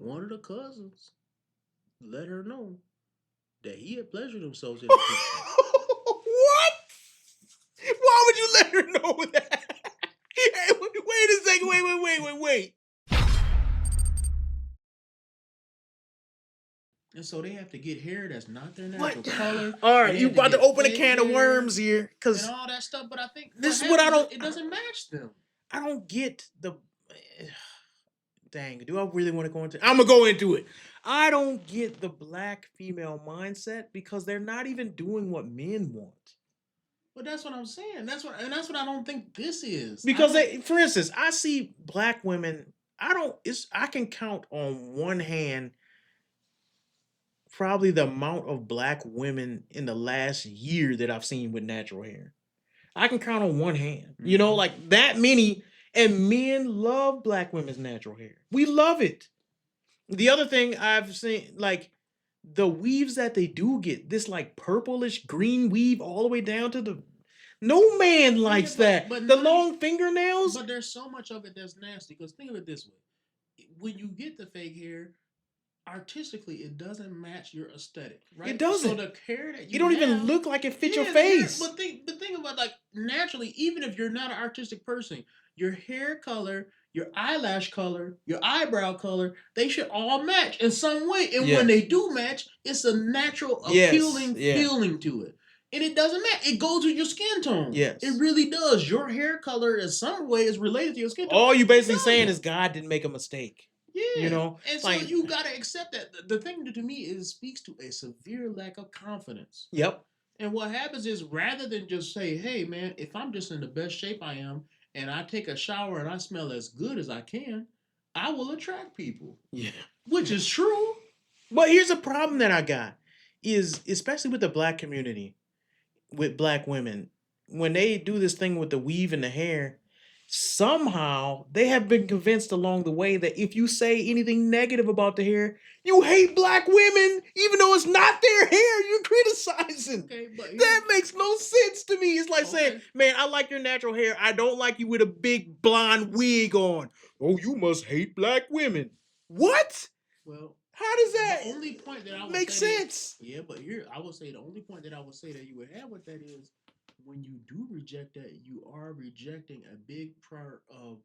one of the cousins let her know that he had pleasured himself in the kitchen. What? Why would you let her know that? Hey, wait a second. Wait. And so they have to get hair that's not their natural color. All right, you about to open a fake can of hair worms here, and because all that stuff. But I think this is what I don't. It doesn't match them. I don't get the. Dang, do I really want to go into? I'm gonna go into it. I don't get the black female mindset because they're not even doing what men want. But that's what I'm saying. That's what I don't think this is. Because for instance, I see black women. I can count on one hand probably the amount of black women in the last year that I've seen with natural hair. I can count on one hand. Mm-hmm. You know, like that many. And men love black women's natural hair. We love it. The other thing I've seen, like the weaves that they do get, this like purplish green weave all the way down to the. No man likes that. But the long fingernails. But there's so much of it that's nasty. Because think of it this way: when you get the fake hair, artistically, it doesn't match your aesthetic, right? It doesn't. So the hair that you don't even look like it fits your face. But think about, like, naturally, even if you're not an artistic person, your hair color, your eyelash color, your eyebrow color, they should all match in some way. And when they do match, it's a natural, appealing feeling to it. And it doesn't matter. It goes with your skin tone. Yes. It really does. Your hair color in some way is related to your skin tone. All you basically saying is God didn't make a mistake. Yeah. You know? And so you gotta accept that. The thing to me is speaks to a severe lack of confidence. Yep. And what happens is, rather than just say, hey man, if I'm just in the best shape I am and I take a shower and I smell as good as I can, I will attract people. Yeah. Which is true. But here's a problem that I got is, especially with the black community, with black women, when they do this thing with the weave and the hair, somehow they have been convinced along the way that if you say anything negative about the hair, you hate black women, even though it's not their hair. You're criticizing. Okay, but that makes no sense to me. It's like saying, man, I like your natural hair. I don't like you with a big blonde wig on. Oh, you must hate black women. What? Well, how does that the only point that I would make sense? Yeah, but here I would say the only point that I would say that you would have with that is, when you do reject that, you are rejecting a big part of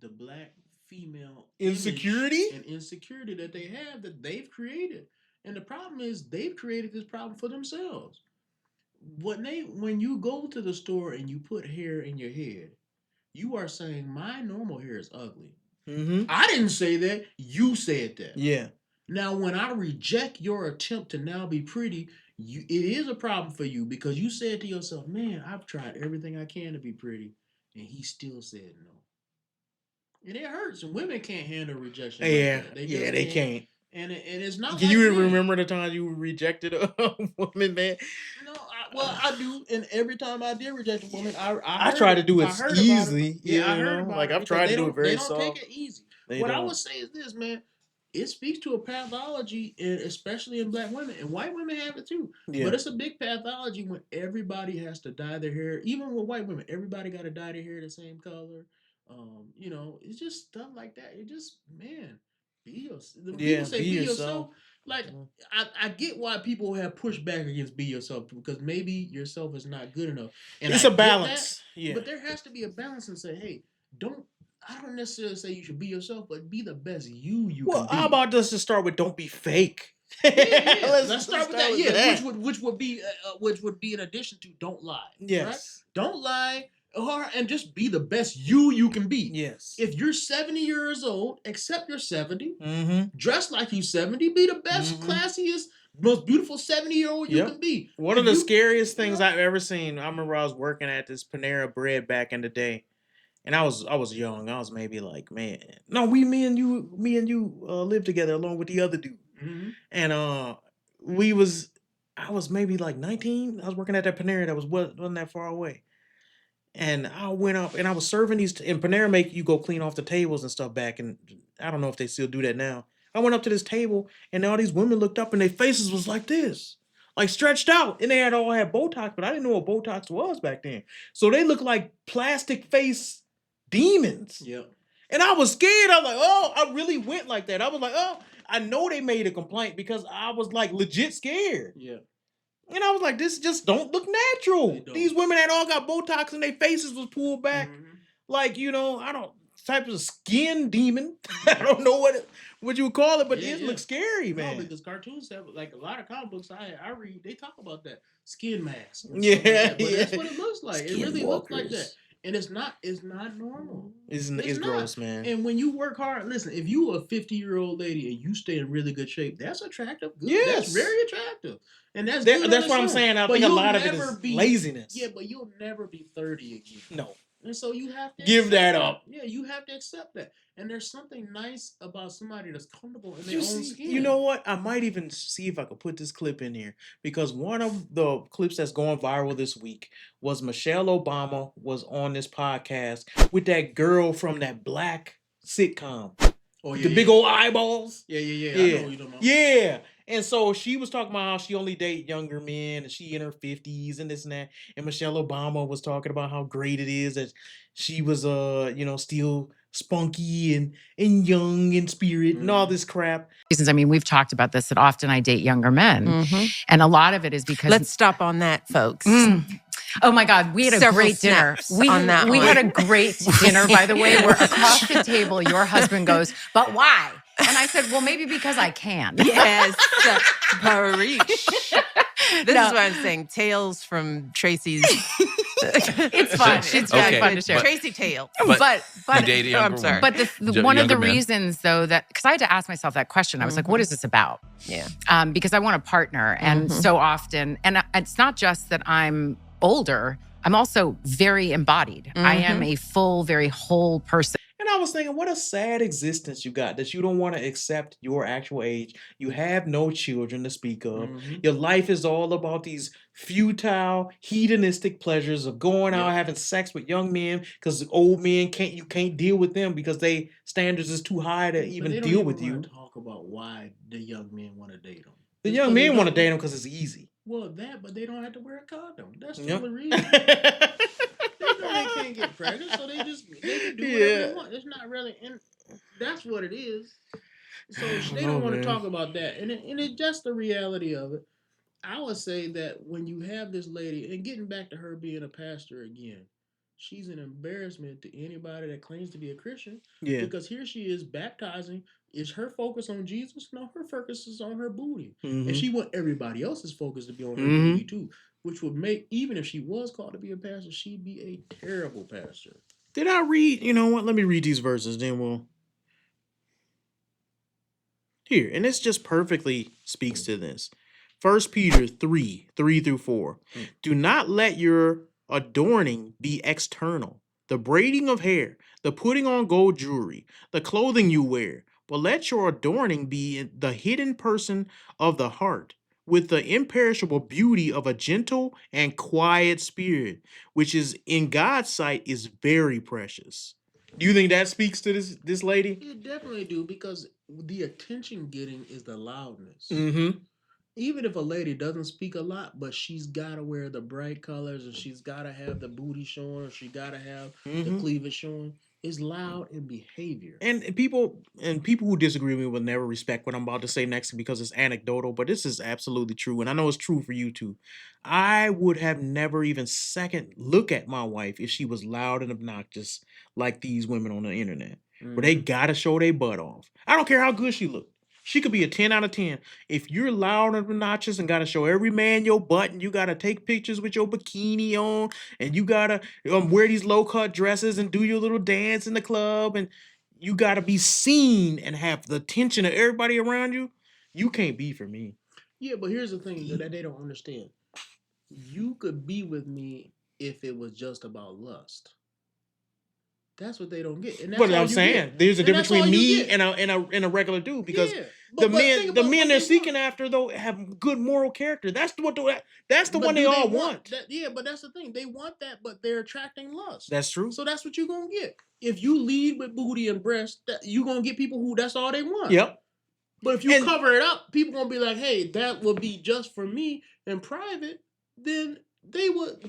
the black female insecurity and insecurity that they have, that they've created. And the problem is, they've created this problem for themselves. When you go to the store and you put hair in your head, you are saying my normal hair is ugly. Mm-hmm. I didn't say that. You said that. Yeah. Now, when I reject your attempt to now be pretty, it is a problem for you, because you said to yourself, man, I've tried everything I can to be pretty, and he still said no. And it hurts. And women can't handle rejection. Yeah, like they can't. And it's not. Can you remember the time you rejected a woman, man? No, I do. And every time I did reject a woman, I try to do it easy. Yeah, I heard about it. I've tried to do it very soft. They don't take it easy. What I would say is this, man. It speaks to a pathology, especially in black women, and white women have it too. Yeah. But it's a big pathology when everybody has to dye their hair. Even with white women, everybody got to dye their hair the same color. It's just stuff like that. It just, man, be yourself. People say be yourself. Like, I get why people have pushed back against be yourself, because maybe yourself is not good enough. And it's a balance. Yeah. But there has to be a balance and say, hey, I don't necessarily say you should be yourself, but be the best you can be. Well, how about us to start with don't be fake? Let's start with that. Yeah, which would be an addition to don't lie. Yes. Right? Don't lie, and just be the best you can be. Yes. If you're 70 years old, accept you're 70. Mm-hmm. Dress like you're 70. Be the best, classiest, most beautiful 70-year-old you can be. One of the scariest things I've ever seen, I remember I was working at this Panera Bread back in the day. And I was young. I was maybe like, me and you lived together along with the other dude. Mm-hmm. And I was maybe like 19. I was working at that Panera that wasn't that far away. And I went up and I was serving these. And Panera make you go clean off the tables and stuff back. And I don't know if they still do that now. I went up to this table and all these women looked up and their faces was like this. Like stretched out. And they all had Botox, but I didn't know what Botox was back then. So they looked like plastic face demons. Yep. And I was scared. I was like, oh, I really went like that. I was like, oh, I know they made a complaint because I was like legit scared. Yeah. And I was like, this just don't look natural. These women had all got Botox and their faces was pulled back. Mm-hmm. Like, I don't, type of skin demon. I don't know what you would call it, but it looks scary, man. No, because cartoons have, like, a lot of comic books I read, they talk about that. Skin masks. Yeah, like that. But that's what it looks like. Skin it really walkers. looks like that. And it's not normal. It's not. gross, man. And when you work hard, listen, if you a 50-year-old lady and you stay in really good shape, that's attractive. Good. Yes. That's very attractive. And that's that's what I'm saying. I think a lot of it is laziness. Yeah, but you'll never be 30 again. No. And so you have to give that up. Yeah, you have to accept that. And there's something nice about somebody that's comfortable in their own skin. You know what? I might even see if I could put this clip in here, because one of the clips that's going viral this week was Michelle Obama was on this podcast with that girl from that black sitcom. Oh, yeah, the big old eyeballs. Yeah. I know what you're talking about. Yeah. And so she was talking about how she only date younger men and she in her 50s and this and that. And Michelle Obama was talking about how great it is that she was still spunky and young in spirit and all this crap. I mean, we've talked about this, that often I date younger men. And a lot of it is because... Let's stop on that, folks. Oh my God, we had a great dinner. We had a great dinner, by the way, where across the table, your husband goes, but why? And I said, well, maybe because I can. Yes, Parish. This is what I'm saying. Tales from Tracee's. It's fun. It's very fun to share. Tracee tale. But you date a younger I'm sorry. But one of the man. reasons, though, that because I had to ask myself that question, I was like, what is this about? Yeah. Because I want a partner, and so often, and it's not just that I'm older, I'm also very embodied. I am a full, very whole person. And I was thinking, what a sad existence you got, that you don't want to accept your actual age. You have no children to speak of. Your life is all about these futile, hedonistic pleasures of going out, having sex with young men, because old men you can't deal with them because they standards is too high to even deal with you. Talk about why the young men want to date them. The young men want to date them because it's easy. Well, but they don't have to wear a condom. That's the only reason. They know they can't get pregnant, so they can do whatever they want. It's not really, and that's what it is. So they don't want to talk about that, and it's just the reality of it. I would say that when you have this lady, and getting back to her being a pastor again, she's an embarrassment to anybody that claims to be a Christian. Yeah. Because here she is baptizing. Is her focus on Jesus? No, her focus is on her booty. And she want everybody else's focus to be on her booty too. Which would make, even if she was called to be a pastor, she'd be a terrible pastor. Did I read? You know what? Let me read these verses, then we'll... Here, and this just perfectly speaks to this. 1 Peter 3:3-4. Do not let your adorning be external, the braiding of hair, the putting on gold jewelry, the clothing you wear, but let your adorning be the hidden person of the heart, with the imperishable beauty of a gentle and quiet spirit, which is in God's sight is very precious. Do you think that speaks to this lady? It definitely do, because the attention getting is the loudness. Even if a lady doesn't speak a lot, but she's got to wear the bright colors, and she's got to have the booty showing, or she got to have the cleavage showing, is loud in behavior. And people who disagree with me will never respect what I'm about to say next because it's anecdotal, but this is absolutely true, and I know it's true for you too. I would have never even second look at my wife if she was loud and obnoxious like these women on the internet, where they gotta show their butt off. I don't care how good she looked. She could be a 10 out of 10. If you're loud and obnoxious and got to show every man your butt, and you got to take pictures with your bikini on, and you got to wear these low-cut dresses and do your little dance in the club, and you got to be seen and have the attention of everybody around you, you can't be for me. Yeah, but here's the thing that they don't understand. You could be with me if it was just about lust. That's what they don't get. And that's what I'm saying. There's a difference between me and a regular dude, because the men they're seeking after though have good moral character. That's the one they all want. But that's the thing. They want that, but they're attracting lust. That's true. So that's what you're gonna get. If you lead with booty and breast, you're gonna get people who that's all they want. Yep. But if you cover it up, people gonna be like, hey, that will be just for me in private, then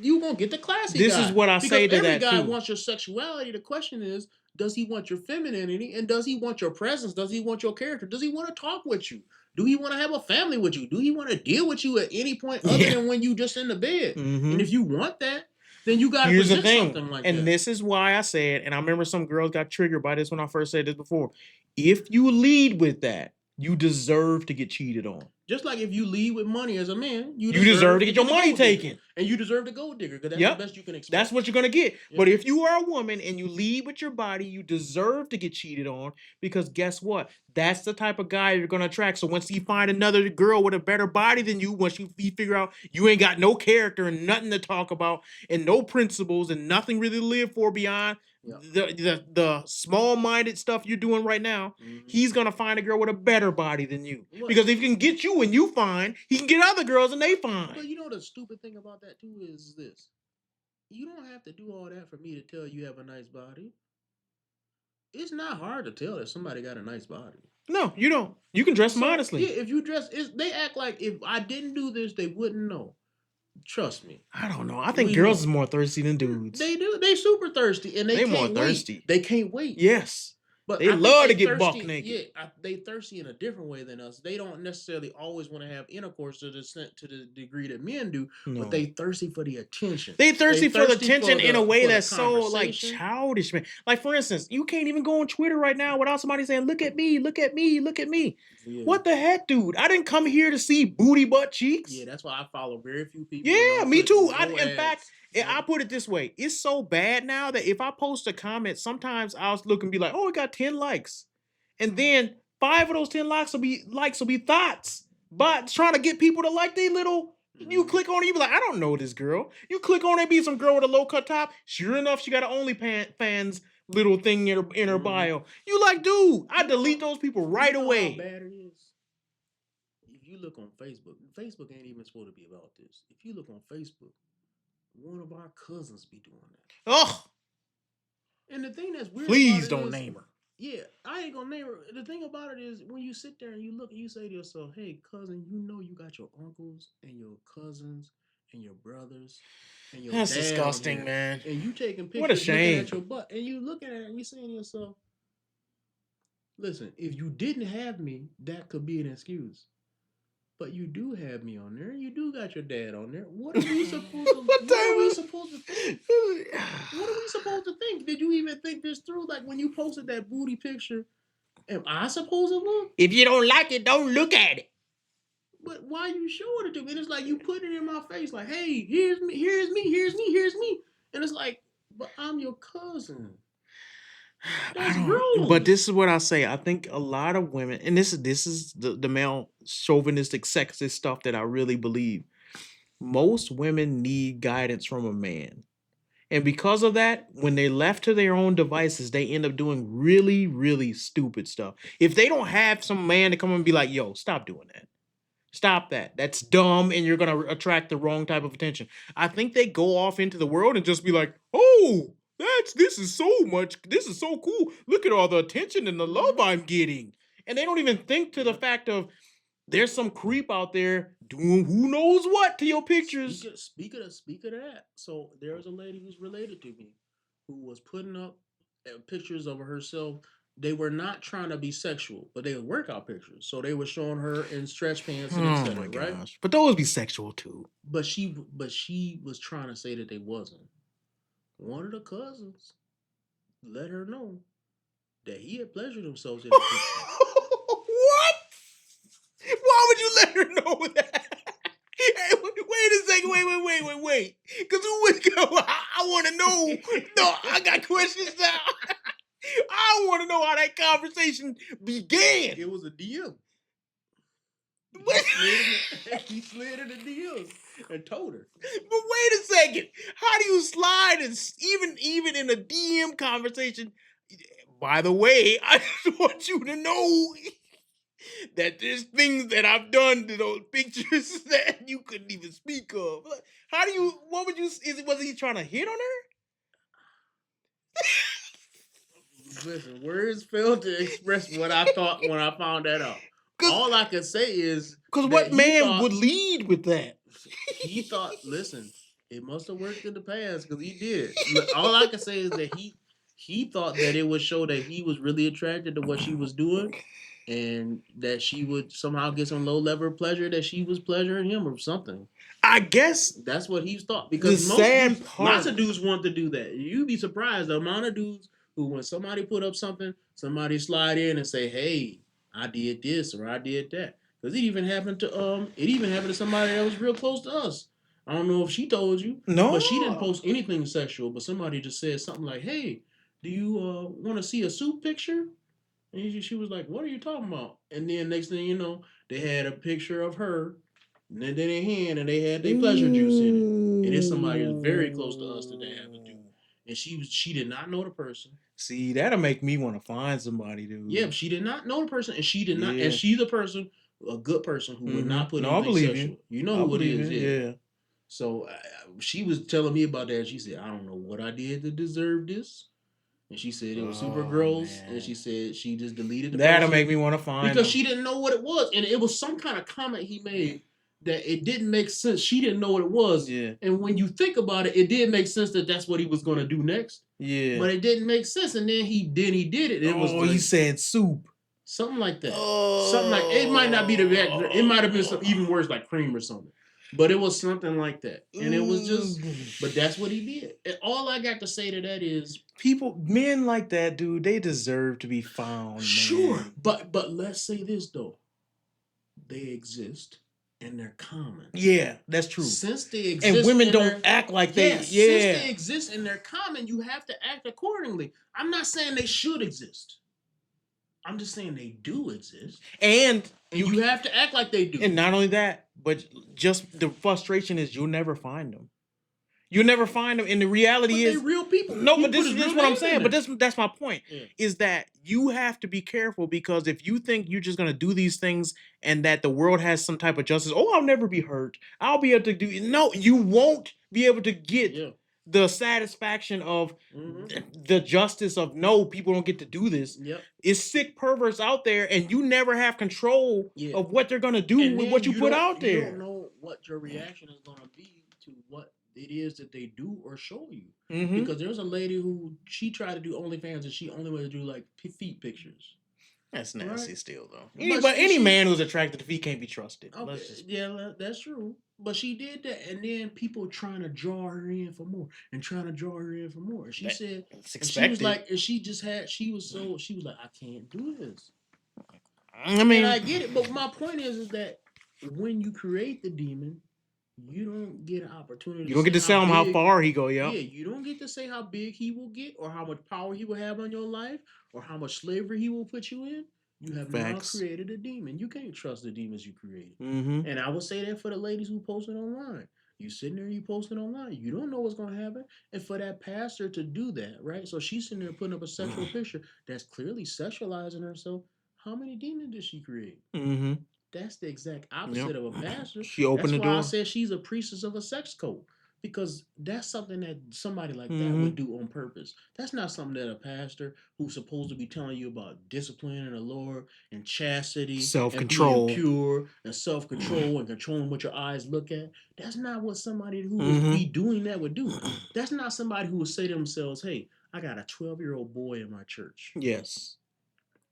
you won't get the classy This guy. is what I say to that too. Every guy wants your sexuality. The question is, Does he want your femininity? And does he want your presence? Does he want your character? Does he want to talk with you? Do he want to have a family with you? Do he want to deal with you at any point other than when you just in the bed? And if you want that, then you got to Here's the present thing, something like and that. this is why I said, and I remember some girls got triggered by this when I first said this before. If you lead with that, you deserve to get cheated on. Just like if you lead with money as a man, you deserve to get your money taken. And you deserve to gold digger because that's the best you can expect. That's what you're going to get. Yep. But if you are a woman and you lead with your body, you deserve to get cheated on because guess what? That's the type of guy you're going to attract. So once you find another girl with a better body than you, once you figure out you ain't got no character and nothing to talk about and no principles and nothing really to live for beyond the small-minded stuff you're doing right now, he's going to find a girl with a better body than you. Because if he can get you and you fine, he can get other girls and they fine. But you know the stupid thing about that too is this. You don't have to do all that for me to tell you have a nice body. It's not hard to tell if somebody got a nice body. No, you don't. You can dress modestly. Yeah, if you dress, they act like if I didn't do this, they wouldn't know. Trust me. I don't know. I think girls is more thirsty than dudes. They do. They super thirsty, and they more thirsty. They can't wait. Yes. But they love to get buck naked. Yeah, they thirsty in a different way than us. They don't necessarily always want to have intercourse to the degree that men do, but they thirsty for the attention. They thirsty for the attention in a way that's so like childish, man. Like for instance, you can't even go on Twitter right now without somebody saying, "Look at me, look at me, look at me." Yeah. What the heck, dude? I didn't come here to see booty butt cheeks. Yeah, that's why I follow very few people. Yeah, me too. In fact, I put it this way. It's so bad now that if I post a comment, sometimes I'll look and be like, oh, it got 10 likes. And then 5 of those 10 likes will be thoughts. But trying to get people to like their little, you click on it, you be like, I don't know this girl. You click on it, be some girl with a low cut top. Sure enough, she got an OnlyFans little thing in her bio. You like, dude, I delete those people right away. How bad it is? If you look on Facebook ain't even supposed to be about this. If you look on Facebook, one of our cousins be doing that. Oh. And the thing that's weird. Please don't name her. Yeah, I ain't gonna name her. The thing about it is when you sit there and you look and you say to yourself, hey, cousin, you know you got your uncles and your cousins and your brothers and your That's dad disgusting, man. And you taking pictures what a shame. looking at your butt and you looking at it and you saying to yourself, listen, if you didn't have me, that could be an excuse. But you do have me on there. You do got your dad on there. What are we supposed to? What are we supposed to think? What are we supposed to think? Did you even think this through? Like when you posted that booty picture, am I supposed to look? If you don't like it, don't look at it. But why you showing it to me? And it's like you put it in my face, like, hey, here's me, here's me, here's me, here's me. And it's like, but I'm your cousin. That's gross. But this is what I say. I think a lot of women, and this is the male chauvinistic sexist stuff that I really believe. Most women need guidance from a man. And because of that, when they left to their own devices, they end up doing really, really stupid stuff. If they don't have some man to come and be like, yo, stop doing that. Stop that. That's dumb, and you're going to attract the wrong type of attention. I think they go off into the world and just be like, oh, this is so cool. Look at all the attention and the love I'm getting. And they don't even think to the fact of there's some creep out there doing who knows what to your pictures. Speak of that. So there was a lady who's related to me who was putting up pictures of herself. They were not trying to be sexual, but they were workout pictures. So they were showing her in stretch pants and etc. Right? Gosh. But those be sexual too. But she was trying to say that they wasn't. One of the cousins let her know that he had pleasured himself in the picture. What? Why would you let her know that? Hey, wait a second. Wait. Because who would go? I want to know. No, I got questions now. I want to know how that conversation began. It was a DM. He slid in the DMs and told her. But wait a second. How do you slide and even in a DM conversation? By the way, I just want you to know that there's things that I've done to those pictures that you couldn't even speak of. Was he trying to hit on her? Listen, words failed to express what I thought when I found that out. All I can say is because what man would lead with that? He thought, listen, it must have worked in the past because he did. All I can say is that He thought that it would show that he was really attracted to what she was doing, and that she would somehow get some low level pleasure, that she was pleasuring him or something. I guess that's what he thought, the because sad part, lots of dudes want to do that. You'd be surprised the amount of dudes who, when somebody put up something, somebody slide in and say, "Hey, I did this or I did that." Because it even happened to somebody that was real close to us. I don't know if she told you, no, but she didn't post anything sexual. But somebody just said something like, "Hey, do you want to see a soup picture?" And she was like, "What are you talking about?" And then next thing you know, they had a picture of her, and then in their hand, and they had their pleasure juice in it. And it's somebody who's very close to us that they have to do. And she did not know the person. See, that'll make me want to find somebody, dude. Yeah, but she did not know the person, and she did not. And she's a person, a good person who would not put anything sexual. You know who it is, yeah. So she was telling me about that. And she said, "I don't know what I did to deserve this." And she said it was super gross. Man. And she said she just deleted the That'll make me want to find because she didn't know what it was. And it was some kind of comment he made that it didn't make sense. She didn't know what it was. Yeah. And when you think about it, it did make sense that that's what he was going to do next. Yeah. But it didn't make sense. And then he did it. It was he said soup. Something like that. Something like, it might not be it might have been something even worse, like cream or something. But it was something like that. And it was just, but that's what he did. And all I got to say to that is, men like that, dude, they deserve to be found. Sure. Man. But let's say this, though. They exist and they're common. Yeah, that's true. Since they exist. And women don't act like they, Since they exist and they're common, you have to act accordingly. I'm not saying they should exist. I'm just saying they do exist. And you have to act like they do. And not only that, but just the frustration is you'll never find them. You'll never find them. And the reality is, they're real people. No, but this is what I'm saying. But that's my point. Yeah. Is that you have to be careful, because if you think you're just gonna do these things and that the world has some type of justice, I'll never be hurt. I'll be able to do. No, you won't be able to get the satisfaction of the justice of people don't get to do this. Yep. It's sick perverts out there, and you never have control of what they're gonna do with what you put out there. You don't know what your reaction is gonna be to what it is that they do or show you. Mm-hmm. Because there's a lady who she tried to do OnlyFans and she only wanted to do like feet pictures. That's nasty still, though. But any man who's attracted to feet can't be trusted. Okay, yeah, that's true. But she did that, and then people trying to draw her in for more and trying to draw her in for more. And she said, and she was like, and she was like, I can't do this. I mean, and I get it, but my point is that when you create the demon, you don't get an opportunity. You don't get to tell him how far he go, Yeah, you don't get to say how big he will get, or how much power he will have on your life, or how much slavery he will put you in. You have now created a demon. You can't trust the demons you created. Mm-hmm. And I would say that for the ladies who posted online. You sitting there, you posting online. You don't know what's going to happen. And for that pastor to do that, right? So she's sitting there putting up a sexual picture that's clearly sexualizing herself. How many demons did she create? Mm-hmm. That's the exact opposite of a pastor. She opened the door. That's why I said she's a priestess of a sex cult. Because that's something that somebody like that would do on purpose. That's not something that a pastor who's supposed to be telling you about discipline and the Lord and chastity, self-control, and being pure and self-control and controlling what your eyes look at. That's not what somebody who would be doing that would do. That's not somebody who would say to themselves, "Hey, I got a 12-year-old boy in my church." Yes.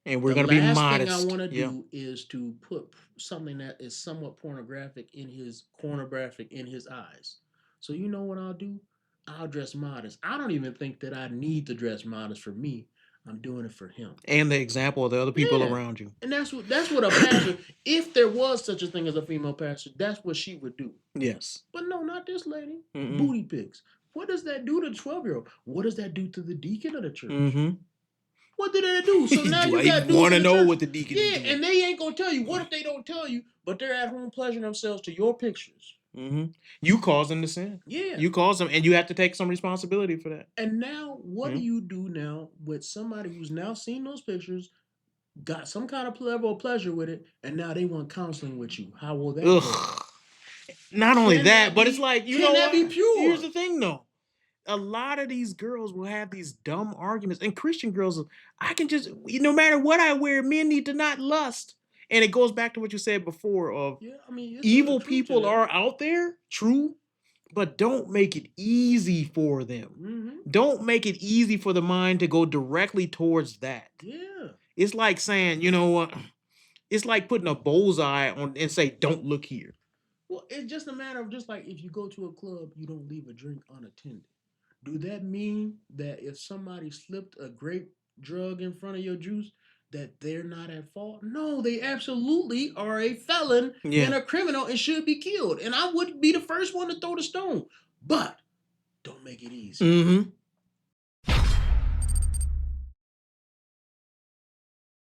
And we're going to be modest. The last thing I want to do is to put something that is somewhat pornographic in his eyes. So you know what I'll do? I'll dress modest. I don't even think that I need to dress modest for me. I'm doing it for him. And the example of the other people around you. And that's what a pastor, if there was such a thing as a female pastor, that's what she would do. Yes. But no, not this lady. Booty pics. What does that do to the 12-year-old? What does that do to the deacon of the church? Mm-hmm. What did they do? So now you got want to know what the deacon is doing. And they ain't going to tell you. What if they don't tell you, but they're at home pleasuring themselves to your pictures? Mm-hmm. You cause them to sin. Yeah. You cause them, and you have to take some responsibility for that. And now, what do you do now with somebody who's now seen those pictures, got some kind of level of pleasure with it, and now they want counseling with you? How will that go? Not only that, but it's like, you know what? Be pure? Here's the thing, though. A lot of these girls will have these dumb arguments, and Christian girls, I can just, no matter what I wear, men need to not lust. And it goes back to what you said before of evil people are out there, true, But don't make it easy for them. Mm-hmm. Don't make it easy for the mind to go directly towards that. Yeah. It's like saying, you know what? It's like putting a bullseye on and say, don't look here. Well, it's just a matter of just like if you go to a club, you don't leave a drink unattended. Do that mean that if somebody slipped a grape drug in front of your juice, that they're not at fault? No, they absolutely are a felon and a criminal and should be killed. And I would be the first one to throw the stone. But don't make it easy. Mm-hmm.